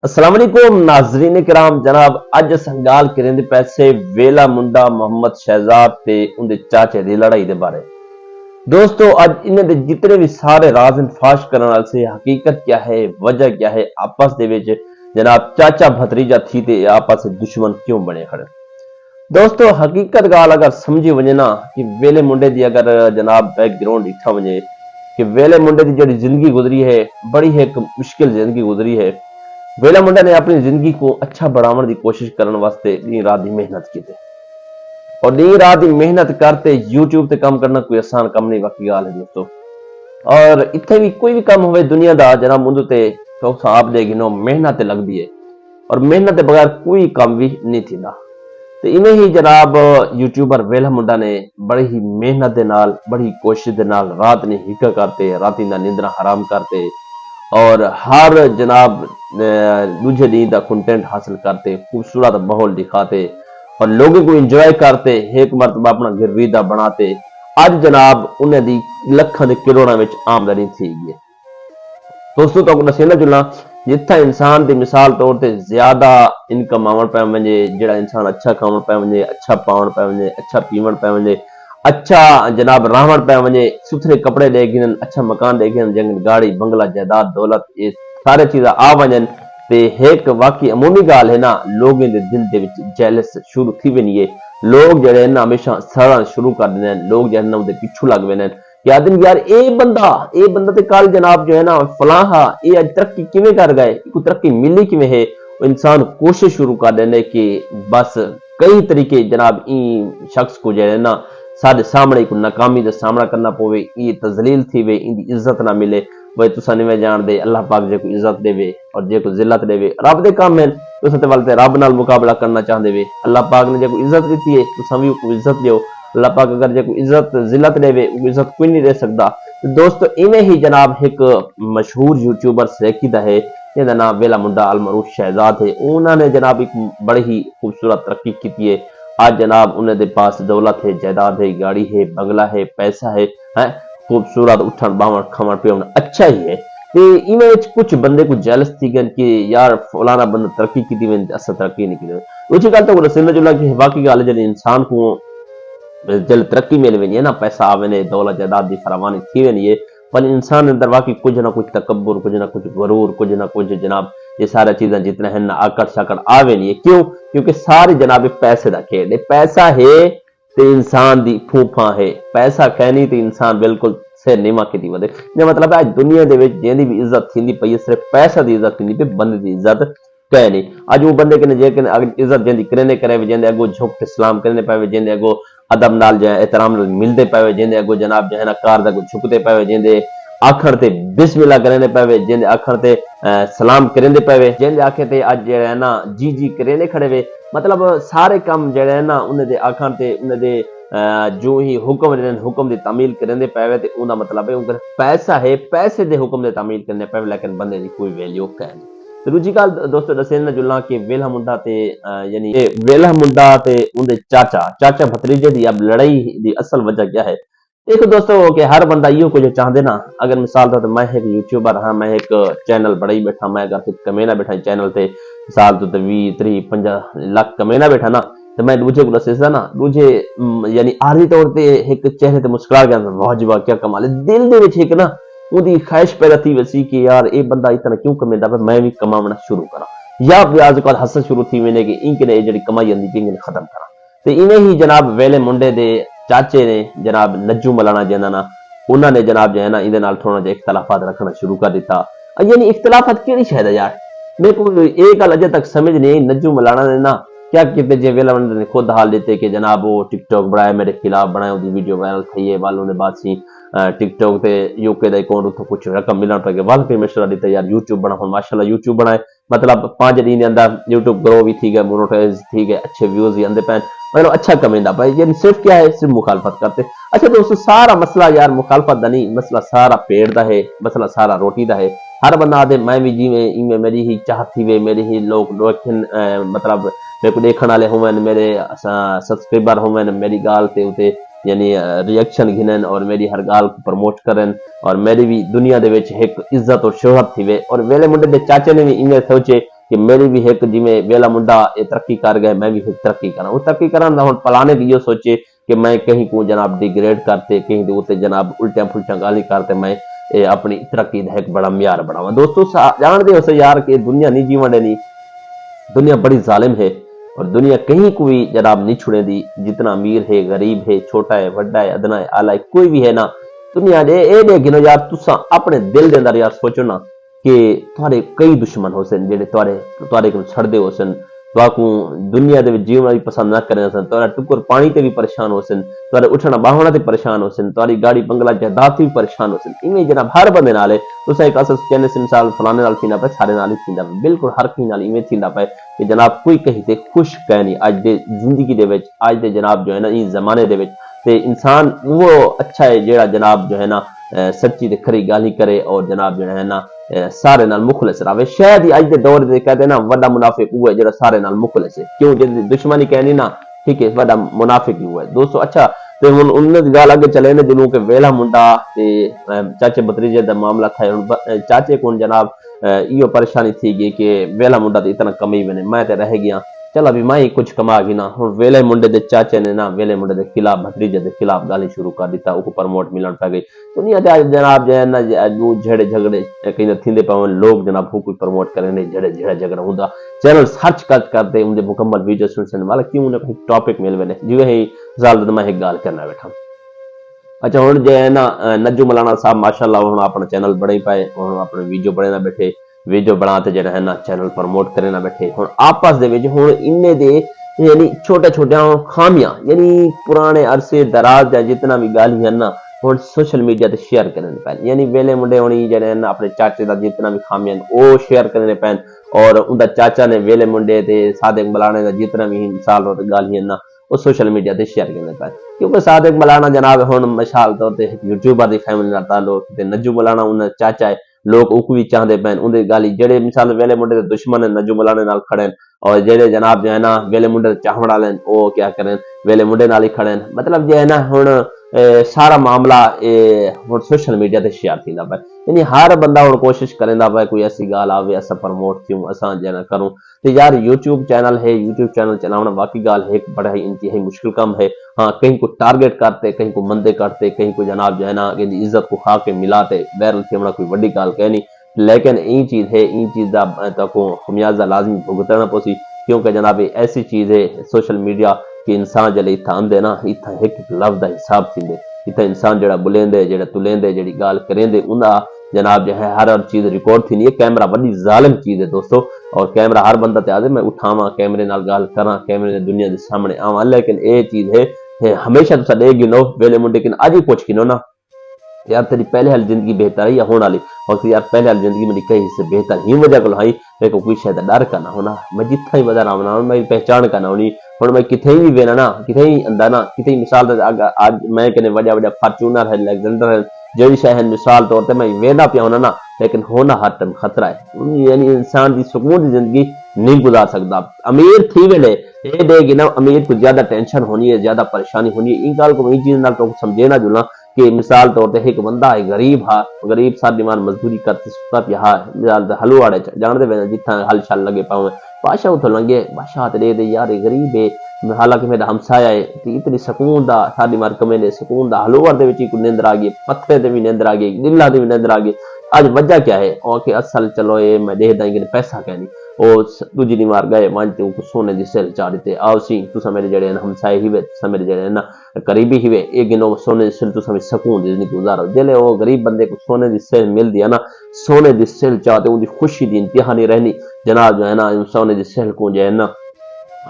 अस्सलाम वालेकुम नाजरीन किराम जनाब अज असां गाल करें पैसे वेला मुंडा मोहम्मद शहजाद ते उनके चाचे की लड़ाई के बारे। दोस्तों अज इन्हें दे जितने भी सारे राज फाश करने वाले से हकीकत क्या है, वजह क्या है, आपस दे विच जनाब चाचा भतरीजा थी ते आपस दुश्मन क्यों बने खड़े। दोस्तों हकीकत गाल अगर समझी वजे ना कि वेले मुंडे की अगर जनाब बैकग्राउंड दिखा वजे कि वेले मुंडे की जी जिंदगी गुजरी है बड़ी है एक मुश्किल जिंदगी गुजरी है। वेला मुंडा ने अपनी जिंदगी को अच्छा बढ़ाने की कोशिश करने वास्ते दिन रात की मेहनत की थी और दिन रात की मेहनत करते यूट्यूब पे काम करना कोई आसान काम नहीं बाकी गाल है दोस्तों। और इतने भी कोई भी काम हो दुनिया का जना मुंड ते तो आप दे गिनो मेहनत लगती है और मेहनत के बगैर कोई काम भी नहीं थी। तो इवें ही जनाब यूट्यूबर वेला मुंडा ने बड़ी ही मेहनत के नाल बड़ी कोशिश के नाल रात ने हिक्का करते राती ना नींदरा हराम करते और हर जनाब दूसरे दिन का कंटेंट हासिल करते खूबसूरत माहौल दिखाते और लोगों को एंजॉय करते एक मरतबा अपना गिरवीदा बनाते। अज जनाब उन्हें दी लखों के करोड़ों में आमदनी थी गई। दोस्तों तो दसेना चुना जिथा इंसान की मिसाल तौर पर ज्यादा इनकम आवन पै वजे जो इंसान अच्छा खावन पै वजे अच्छा पावन पै वजे अच्छा पीवन पै वजे अच्छा जनाब रावण पै वजे सुथरे कपड़े ले गिन अच्छा मकान ले गिन जंगल गाड़ी बंगला जायदाद दौलत ये सारे चीज़ आ वजन ते एक वाकई अमूमी गाल है ना लोगों के दिल के विच जेलस शुरू थी वेंदी है। लोग जड़े ना हमेशा सड़न शुरू कर देते हैं, लोग जो है ना उनके पिछू लग वेंदे यार दिन यार ए बंदा ते कल जनाब जो है ना फलां हा ये अज तरक्की किवें कर गए को तरक्की मिली किवें है। इंसान कोशिश शुरू कर देने कि बस कई तरीके जनाब ई शख्स को जो है ना साढ़े सामने को नाकामी का सामना करना पवे ये तजलील थी वे इनकी इज्जत ना मिले भाई तुसा नहीं जान दे अल्लाह पाक जे को इज्जत देवे और जे को जिल्लत देवे रब दे काम है तुसा ते वाले रब नाल मुकाबला करना चाहते वे अल्लाह पाक ने जे को इज्जत दी है तुसा भी को इज्जत दियो अल्लाह पाक अगर जे को इज्जत जिल्लत देवे वो इज्जत कोई नहीं दे सकता। तो दोस्तों इवें ही जनाब एक मशहूर यूट्यूबर सैकिदा है जिहदा नाम वेला मुंडा अल मरूफ शहजाद है। उन्होंने जनाब एक बड़ी ही खूबसूरत तरक्की की है। आज जनाब उन्हें पास दौलत है जायदाद है गाड़ी है बंगला है पैसा है खूबसूरत उठन बावन खमन पियन अच्छा ही है। ते इवें कुछ बंदे को जेलस थी गन कि यार फलाना बंदा तरक्की की वे अस तरक्की नहीं की। दूसरी गल तो रसील जुला कि बाकी गल जब इंसान को जल तरक्की मिल वेंदी है ना पैसा आवे दौलत जायदाद की फरावानी थी वेंदी है पर इंसान अंदर वाकई कुछ ना कुछ तकब्बुर कुछ ना कुछ गरूर कुछ ना कुछ जनाब ये सारा चीज़ें जितना है ना आकड़ शाकड़ आवे नहीं है। क्यों? क्योंकि सारी जनाब पैसे का खेल है। पैसा है तो इंसान दी फूफा है पैसा कहनी तो इंसान बिल्कुल सिर नीमा की वधे मतलब आज दुनिया के जिंदी भी इज्जत थी पई सिर्फ पैसा की इज्जत थी पे बंदे की इज्जत कह नहीं। अज वो बंदे के जे इज्जत जैसी करें करे जिंदे अगो झुक इस्लाम करने पावे जिंदे अगो अदब नाल जो एहतराम मिलते पावे जिंदे अगो जनाब जो है ना कार अगो झुकते पावे जिंदे आखर ते बिस्मिल्लाह करने पावे जिंदे आखर ते सलाम करेंदे पावे जिंदे आखे ते आज जो है ना जी जी करेने खड़े वे मतलब सारे काम जो है ना उन्हें दे आखर ते उन्हें दे जो ही हुक्म की तामील करेंदे पावे ते उनका मतलब है उनका पैसा है पैसे दे हुक्म की तामील करने पावे लेकिन बंदे की कोई वैल्यू कह नहीं। तो दूजी गल दोस्तों दसेना जुलना कि वेला मुंडा ते यानी वेला मुंडा ते उनके चाचा भतरीजे की अब लड़ाई की असल वजह क्या है। देखो दोस्तों कि हर बंदा इो कुछ चाहते ना अगर मिसाल तो मैं एक यूट्यूबर हाँ मैं एक चैनल बढ़ाई बैठा मैं अगर कमेना बैठा चैनल ते साल तो 20 30 50 लाख कमेना बैठा ना तो मैं दूजे को दसेसा ना दूजे यानी आर्जी तौर पर एक चेहरे ते मुस्कुरा गया वाजिबा क्या कमाल है दिल दे विच एक ना उदी ख्वाहिश पैदा थी वैसी कि यार ये बंदा इतना क्यों कमेंदा पे मैं भी कमाना शुरू करा या ब्याज कल हसद शुरू थी मैंने कि इनके जी कमाई आती पी इन्हें खत्म करा। तो इवें ही जनाब वेले मुंडे दे चाचे ने जनाब नज्जू मलाना जिन्ना ना उन्होंने जनाब जो है ना इहदे नाल थोड़ा जिहा इख्तलाफात रखना शुरू कर दिता। यानी इख्तलाफात केड़ी शै दा यार मेरे को ये गल अजे तक समझ नहीं आई नज्जू मलाना ने ना क्या किते जे वेला मुंडे ने खुद हाल देते कि जनाब वो टिकटॉक बनाया मेरे खिलाफ बनाया उसकी वीडियो वायरल थी है वालों ने बात सी टिकटॉक पे यूके का अकाउंट उतो कुछ रकम मिलने पे वाल पे मशवरा दिता यार यूट्यूब बना माशाल्लाह यूट्यूब बनाए मतलब 5 दिन के अंदर यूट्यूब ग्रो भी थी गया मोनेटाइज थी गए अच्छे व्यूज भी आंदे पैन मतलब अच्छा कमेंदा भाई ये सिर्फ क्या है सिर्फ मुखालफत करते। अच्छा दोस्तों सारा मसला यार मुखालफत का नहीं मसला सारा पेट का है मसला सारा रोटी का है। हर बंदा आदे मैं भी जीवे इवें मेरी ही चाह थी वे मेरी ही लोग मतलब मेरे को देखने वाले होवन मेरे सब्सक्राइबर होवन मेरी गाल ते उते यानी रिएक्शन गिनन और मेरी हर गाल को प्रमोट करन और मेरी भी दुनिया दे विच एक इज्जत और शोहरत थी वे और वेले मुंडे दे चाचे ने भी इवें सोचे कि मेरी भी एक जिमें वेला मुंडा तरक्की कर गए मैं भी एक तरक्की करा वो तरक्की करा हम पलाने की यो सोचे कि मैं कहीं को जनाब डिग्रेड करते कहीं उत्ते जनाब उल्टियां फुल्टियां गाली करते मैं अपनी तरक्की का एक बड़ा म्यार बनावा दोस्तों जानते हो यार कि दुनिया नहीं जीवन नहीं दुनिया बड़ी जालिम है और दुनिया कहीं को भी जनाब नहीं छुड़े दी जितना अमीर है गरीब है छोटा है वड्डा है अदना है आला है कोई भी है ना दुनिया दे ए देखो यार तुसा अपने दिल के अंदर यार सोचो ना कि तुम्हारे कई दुश्मन हो सन जेडे तुम्हारे को छड़दे हो सन वाकू दुनिया दे जीवन भी पसंद ना करे सन तुम्हारा टुकर पानी ते भी परेशान हो सन तुम्हारे उठना बाहना ते परेशान हो सन तुम्हारी गाड़ी बंगला जायदाद भी परेशान हो सन इवें जनाब हर बंदे नाल तुसा एक असस कहने से मिसाल फलाने नाल थींदा पे सारे नाल ही थींदा पे बिल्कुल हर कहीं नाल इवें थींदा पे कि जनाब कोई कहीं ते खुश कह नहीं आज दे जिंदगी दे विच आज दे जनाब जो है ना इस जमाने दे विच ते इंसान वो अच्छा है जेड़ा जनाब जो है ना सच्ची ते खरी गाली करे और जनाब जो है ना सारे नाल मुखलिस रहे शायद ही अज के दौर दे कहते ना वड्डा मुनाफिक वो है जेड़ा सारे नाल मुखलिस है क्यों जे दुश्मनी कहनी ना ठीक है वड्डा मुनाफिक ही हुआ है दोस्तों अच्छा ते हुन उन्नत गाल अगे चले ने जिन्हों के वेला मुंडा ते चाचे भतीजे दा मामला था चाचे को जनाब यो परेशानी थी गई कि वेला मुंडा तो इतना कमी बने मैं तो रह गया चल अभी मैं ही कुछ कमा गई ना हूँ वेले मुंडे दे चाचे ने ना वेले मुंडे दे खिलाफ भतीजे दे खिलाफ गाली शुरू कर दिता उसको प्रमोट मिलन पै गई दुनिया ते जनाब जो है ना जो झड़े झगड़े कहीं थींदे पावन लोग जनाब हूँ कोई प्रमोट करे नहीं झड़े झड़ा झगड़ा होंदा चैनल सर्च करते उनके मुकम्मल वीडियो सुन वाला क्यों उन्हें कोई टॉपिक मिल बने जिवें ही जाल मैं एक गाल करना बैठा अच्छा हूँ जो है ना नज्जू मलाना साहब माशाल्लाह हूँ अपना चैनल बड़े पाए हूँ अपने वीडियो बड़े ना बैठे वीडियो बनाते जो है ना चैनल प्रमोट करे ना बैठे हूँ आपस दे विच हुण इन्ने दे यानी छोटे छोटे खामियां यानी पुराने अरसे दराज जितना भी गाली है ना हुण सोशल मीडिया ते शेयर करने पैन यानी वेले मुंडे होनी जड़े ना अपने चाचे का जितना भी खामियां वो शेयर करने पैन और उनका चाचा ने वेले मुंडे ते सादिक मलाने का जितना भी मिसाल और गाली है ना वो सोशल मीडिया ते शेयर करने पैन क्योंकि सादिक मलाना जनाब हुण मिसाल तौर ते यूट्यूबर की फैमिली नाल ताल्लुक ते नज्जू मलाना उन चाचा है लोग उक भी चाहते पैन उनकी गाली जेडे मिसाल वेले मुंडे के दुश्मन नज्जू मलाने नाल खड़े और जेडे जनाब जो है ना वेले मुंडे चाहण वाले वो क्या करें वेले मुंडे नाल ही खड़े मतलब जो है ना हुण सारा मामला हुण सोशल मीडिया ते शेयर थींदा पे यानी हर बंदा हुण कोशिश करेंदा पे कोई ऐसी गाल आवे असां प्रमोट थियूं असां जना करूं तो यार यूट्यूब चैनल है यूट्यूब चैनल चलाना वाकई गाल है बड़ा ही इंतहाई मुश्किल काम है हाँ कहीं को टारगेट करते कहीं को मंदे करते कहीं को जनाब जो है ना कि इज्जत को खा के मिलाते वायरल थी कोई बड़ी गाल कहनी लेकिन यही चीज है यही चीज का खमियाजा लाजमी भुगतना पोसी क्योंकि जनाब ऐसी चीज है सोशल मीडिया कि इंसान जल्द इतना आंदे ना इतना एक लफ्ज का हिसाब थींदे इतना इंसान जरा बुलेंदे जरा तुलेंदे जी गाल करेंदे उनका जनाब जो है हर चीज रिकॉर्ड थी कैमरा बड़ी जालिम चीज है दोस्तों और कैमरा हर बंदा ते आदे मैं उठावा कैमरे नाल गाल करा कैमरे दुनिया के सामने आवा लेकिन ये चीज है हमेशा तुसा दे गिनो वेले मुंडे किन अज ही पुछ गिनो ना यार तेरी पहले हाल जिंदगी बेहतर है या होने वाली और यार पहले हाल जिंदगी में कई हिस्से बेहतर ही वजह को हाई मेरे को कोई शायद डर का ना होना मैं जितना ही वजह रहा मेरी पहचान का ना होनी और मैं किथे भी वेना ना किथे ही अंदा ना किथे मिसाल आज मैं कहने वड्या वड्या फॉर्च्यूनर है लेजेंडर है जड़ी शहर मिसाल तौर पर मैं वेना पिया होना ना लेकिन होना हर टाइम खतरा है यानी इंसान की सुकून की जिंदगी नहीं गुजार सकता अमीर थी वेले ये देगी ना अमीर को ज्यादा टेंशन होनी है ज्यादा परेशानी होनी है इन गाल को चीज ना तो समझे ना जुलना कि मिसाल तौर पर एक बंदा है गरीब सारी मान मजदूरी करते सुता पिया मिसाल हलवाड़े जानते पे जिथा हल शल लगे पावे बादशाह उतो लंघे बादशाह ते दे यार गरीब है हालांकि मेरा हमसाया है इतनी सुकून दा साडी मार कमेले सुकून दा हलवाड़ दे विच नींदर आ गई पत्थरे ते भी नींदर आ गई दिल्ला ते भी नींदर आ गई आज वजह क्या है और कि असल चलो ये मैं देखदा कि पैसा कहनी और दूजी दी मार गए मानते को सोने दी सेल चाह देते आओ सी तुसा मेरे जड़े हमसाए ही वे तुसा मेरे जड़े ना करीबी ही वे एक गिनो सोने दी सेल तुसा में सुकून दी गुजारो जेले वो गरीब बंदे को सोने दी सेल मिल दिया ना सोने दी सेल चाहते उनकी खुशी दी इंतहा नहीं रहनी जनाब जो है ना सोने दी सेल को जो है ना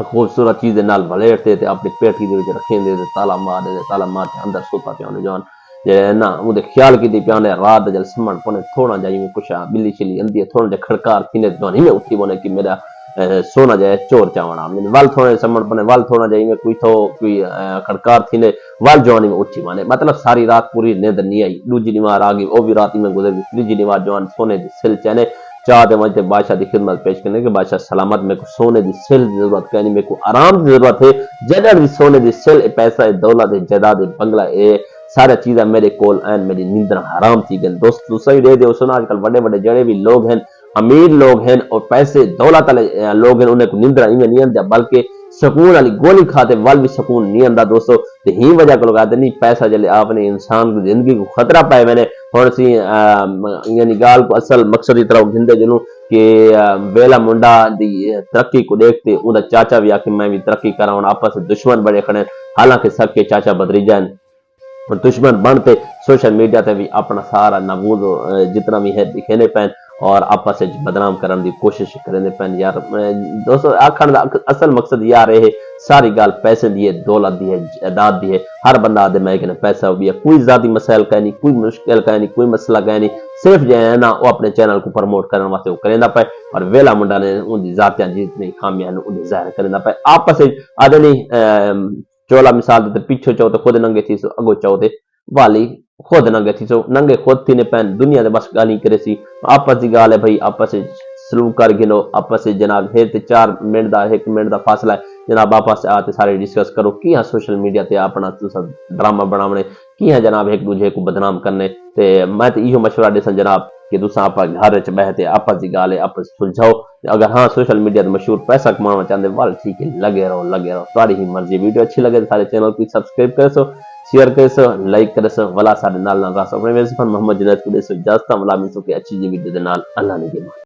खूबसूरत चीज नाल भलेटते थे अपनी पेटी दे विच रखेंदे ते ताला मार के अंदर सोता पिया जान जे ना उनके ख्याल की पियाने रात जल समण पने थोड़ा जाई में कुछ बिल्ली छिली अंदी है थोड़ा खड़कार थी ने ध्वनि में उठी बोने कि मेरा सोना जाए चोर चावना मैंने वाल थोड़े समण पने वाल थोड़ा जाई में कोई खड़कार थी ने वाल जवानी में उठी माने मतलब सारी रात पूरी नींद नहीं आई दूजी निवार आ गई वो भी रात में गुजर गई तीजी निवार जवान सोने दी सिल चने चाहते मजते बादशाह की खिदमत पेश करने के बादशाह सलामत मेरे को सोने की सिल की जरूरत कहनी मेरे को आराम की जरूरत है जगह भी सोने की सिल पैसा दौलत जायदाद बंगला ए सारा चीज़ा मेरे कोल एन मेरी नींदर हराम थी गई दोस्त दूसरा ही दे सुना आजकल बड़े बड़े जड़े भी लोग हैं अमीर लोग हैं और पैसे दौलत वाले लोग हैं, उन्हें निंद्रा इवें नहीं आंदा, बल्कि सुकून वाली गोली खाते वाल भी सुकून नहीं आंदा दोस्तों। ते ही वजह को लगा नहीं पैसा जले आपने इंसान की जिंदगी को खतरा पाए मैंने हुण सी यानी गाल को असल मकसद की तरफ घिंदे जनू कि वेला मुंडा दी तरक्की को देखते उनका चाचा भी आके मैं भी तरक्की करा, हुण आपस में दुश्मन बड़े खड़े, हालांकि सबके चाचा भतीजा हैं, और दुश्मन बनते सोशल मीडिया ते भी अपना सारा नबूद जितना भी है दिखेने पैन और आपस में बदनाम करने की कोशिश करने पैन। यार दोस्तों आखण दा असल मकसद यार है सारी गाल पैसे दी है, दौलत दी है, जायदाद दी है। हर बंदा आदे मैं कहना पैसा हो गया, कोई जाती मसाइल का नहीं, कोई मुश्किल का नहीं, कोई मसला का नहीं, सिर्फ जो है ना वो अपने चैनल को प्रमोट करने वास्ते वो करेंदा पे और वेला मुंडा ने उनकी जातियां जितनी खामियां उन्हें जाहिर करेंदा पे। आपस में आदे नहीं चोला मिसाल देते पीछे चाहो तो खुद नंगे थी सो अगो चाहो ते वाली खुद नंगे थी सो नंगे खुद थी ने पैन दुनिया दे बस गाली करे सी। आपस की गाल है भाई, आपस सलूक कर गिनो, आपस जनाब है 4 मिनट का 1 मिनट का फासला है जनाब, आपस आते सारे डिस्कस करो कि सोशल मीडिया ते अपना ड्रामा बनावने कि जनाब एक दूजे को बदनाम करने। ते मैं तो इहो मशवरा देसा जनाब कि तुसा आप घर च बहते आपस की गाल है आपस सुलझाओ। अगर हाँ सोशल मीडिया मशहूर पैसा कमाना चाहते वाल ठीक है, लगे रहो तुम्हारी ही मर्जी। वीडियो अच्छी लगे तो सारे चैनल को सब्सक्राइब करे सो, शेयर करे सो, लाइक करे सो, वाला सारे नाल रहा सो। अपने मोहम्मद जुनैद को दे सो इजाजत, मिलामी सो कि अच्छी जी वीडियो दे नाल अल्लाह ने